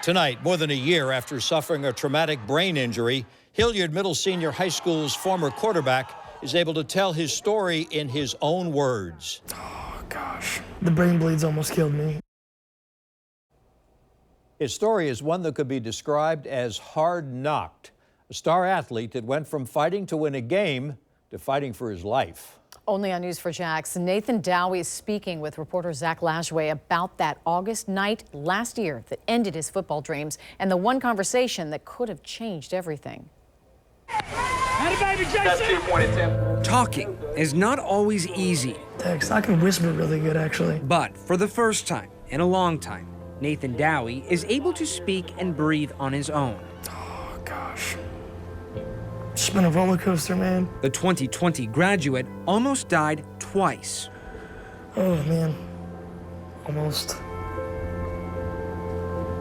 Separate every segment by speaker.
Speaker 1: Tonight, more than a year after suffering a traumatic brain injury, Hilliard Middle Senior High School's former quarterback is able to tell his story in his own words.
Speaker 2: Oh, gosh. The brain bleeds almost killed me.
Speaker 1: His story is one that could be described as hard-knocked. A star athlete that went from fighting to win a game to fighting for his life.
Speaker 3: Only on News4JAX, Nathan Dowie is speaking with reporter Zach Lashway about that August night last year that ended his football dreams and the one conversation that could have changed everything.
Speaker 4: Talking is not always easy.
Speaker 2: Text, I can whisper really good, actually.
Speaker 4: But for the first time in a long time, Nathan Dowie is able to speak and breathe on his own.
Speaker 2: Oh, gosh. It's been a roller coaster, man.
Speaker 4: The 2020 graduate almost died twice.
Speaker 2: Oh, man. Almost.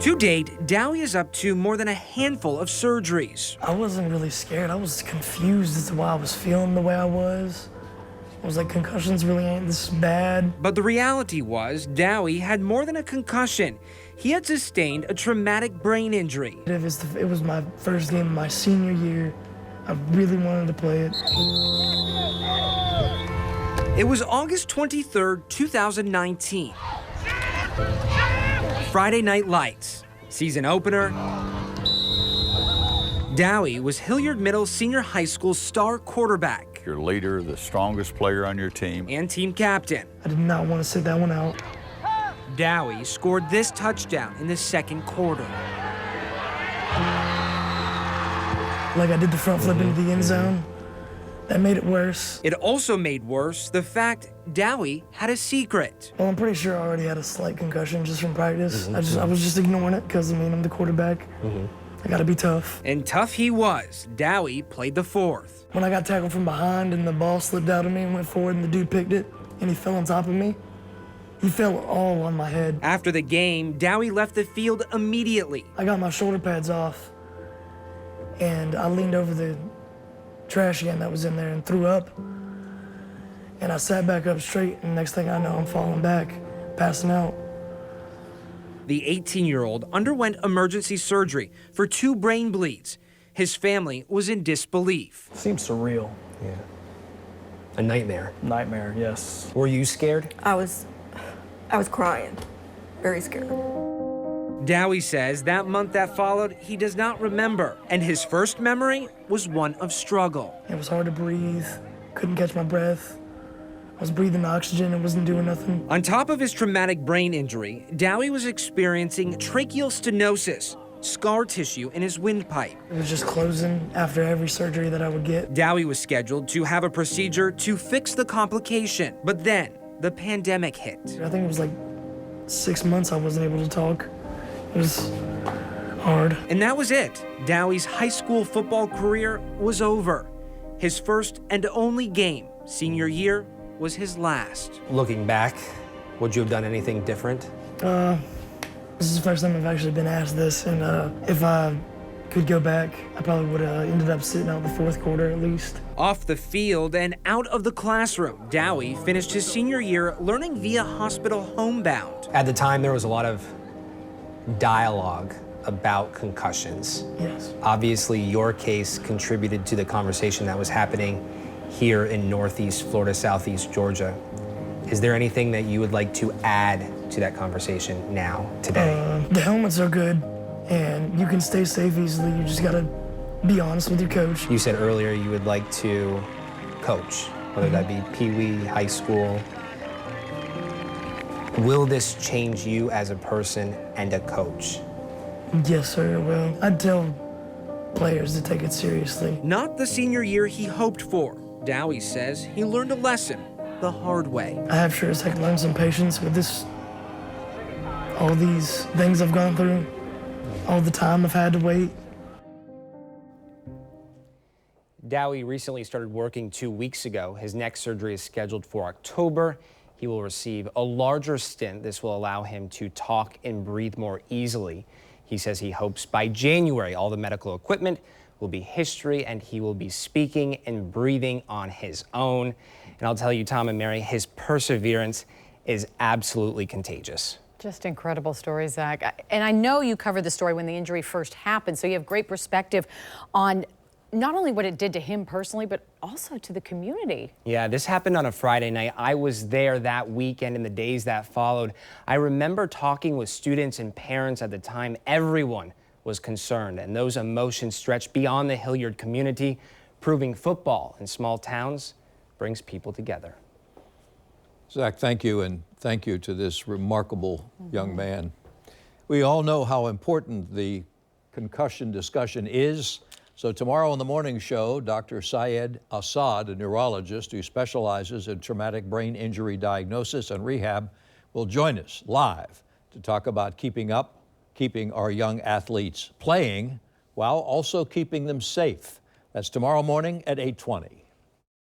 Speaker 4: To date, Dowie is up to more than a handful of surgeries.
Speaker 2: I wasn't really scared. I was confused as to why I was feeling the way I was. I was like, concussions really ain't this bad.
Speaker 4: But the reality was, Dowie had more than a concussion. He had sustained a traumatic brain injury.
Speaker 2: It was my first game of my senior year. I really wanted to play it.
Speaker 4: It was August 23rd, 2019. Friday Night Lights, season opener. Dowie was Hilliard Middle Senior High School's star quarterback.
Speaker 5: Your leader, the strongest player on your team.
Speaker 4: And team captain.
Speaker 2: I did not want to sit that one out.
Speaker 4: Dowie scored this touchdown in the second quarter.
Speaker 2: Like I did the front flip into the end zone. That made it worse.
Speaker 4: It also made worse the fact Dowie had a secret.
Speaker 2: Well, I'm pretty sure I already had a slight concussion just from practice. I was just ignoring it because, I'm the quarterback. I gotta be tough.
Speaker 4: And tough he was. Dowie played the fourth.
Speaker 2: When I got tackled from behind and the ball slipped out of me and went forward and the dude picked it and he fell on top of me, he fell all on my head.
Speaker 4: After the game, Dowie left the field immediately.
Speaker 2: I got my shoulder pads off and I leaned over the trash can that was in there and threw up. And I sat back up straight, and next thing I know, I'm falling back, passing out.
Speaker 4: The 18-year-old underwent emergency surgery for 2 brain bleeds. His family was in disbelief.
Speaker 6: Seems surreal.
Speaker 7: Yeah. A nightmare.
Speaker 6: Nightmare, yes.
Speaker 7: Were you scared?
Speaker 8: I was crying, very scared.
Speaker 4: Dowie says that month that followed, he does not remember, and his first memory was one of struggle.
Speaker 2: It was hard to breathe, couldn't catch my breath. I was breathing oxygen and wasn't doing nothing.
Speaker 4: On top of his traumatic brain injury, Dowie was experiencing tracheal stenosis, scar tissue in his windpipe.
Speaker 2: It was just closing after every surgery that I would get.
Speaker 4: Dowie was scheduled to have a procedure to fix the complication, but then the pandemic hit.
Speaker 2: I think it was like 6 months I wasn't able to talk. It was hard.
Speaker 4: And that was it. Dowie's high school football career was over. His first and only game, senior year, was his last.
Speaker 7: Looking back, would you have done anything different?
Speaker 2: This is the first time I've actually been asked this, and if I could go back, I probably would have ended up sitting out the fourth quarter at least.
Speaker 4: Off the field and out of the classroom, Dowie finished his senior year learning via hospital homebound.
Speaker 7: At the time, there was a lot of dialogue about concussions.
Speaker 2: Yes.
Speaker 7: Obviously, your case contributed to the conversation that was happening here in Northeast Florida, Southeast Georgia. Is there anything that you would like to add to that conversation now, today?
Speaker 2: The helmets are good, and you can stay safe easily. You just gotta be honest with your coach.
Speaker 7: You said earlier you would like to coach, whether that be Pee-wee, high school. Will this change you as a person and a coach?
Speaker 2: Yes, sir, it will. I'd tell players to take it seriously.
Speaker 4: Not the senior year he hoped for. Dowie says he learned a lesson the hard way.
Speaker 2: I have sure as heck learned some patience with this, all these things I've gone through, all the time I've had to wait.
Speaker 7: Dowie recently started working 2 weeks ago. His next surgery is scheduled for October. He will receive a larger stint. This will allow him to talk and breathe more easily. He says he hopes by January all the medical equipment will be history and he will be speaking and breathing on his own. And I'll tell you, Tom and Mary, his perseverance is absolutely contagious.
Speaker 3: Just incredible story, Zach. And I know you covered the story when the injury first happened, so you have great perspective on not only what it did to him personally, but also to the community.
Speaker 7: Yeah, this happened on a Friday night. I was there that weekend and the days that followed. I remember talking with students and parents at the time. Everyone was concerned, and those emotions stretched beyond the Hilliard community, proving football in small towns brings people together.
Speaker 1: Zach, thank you, and thank you to this remarkable young man. We all know how important the concussion discussion is. So tomorrow on the morning show, Dr. Syed Assad, a neurologist who specializes in traumatic brain injury diagnosis and rehab, will join us live to talk about keeping our young athletes playing while also keeping them safe. That's tomorrow morning at 8:20.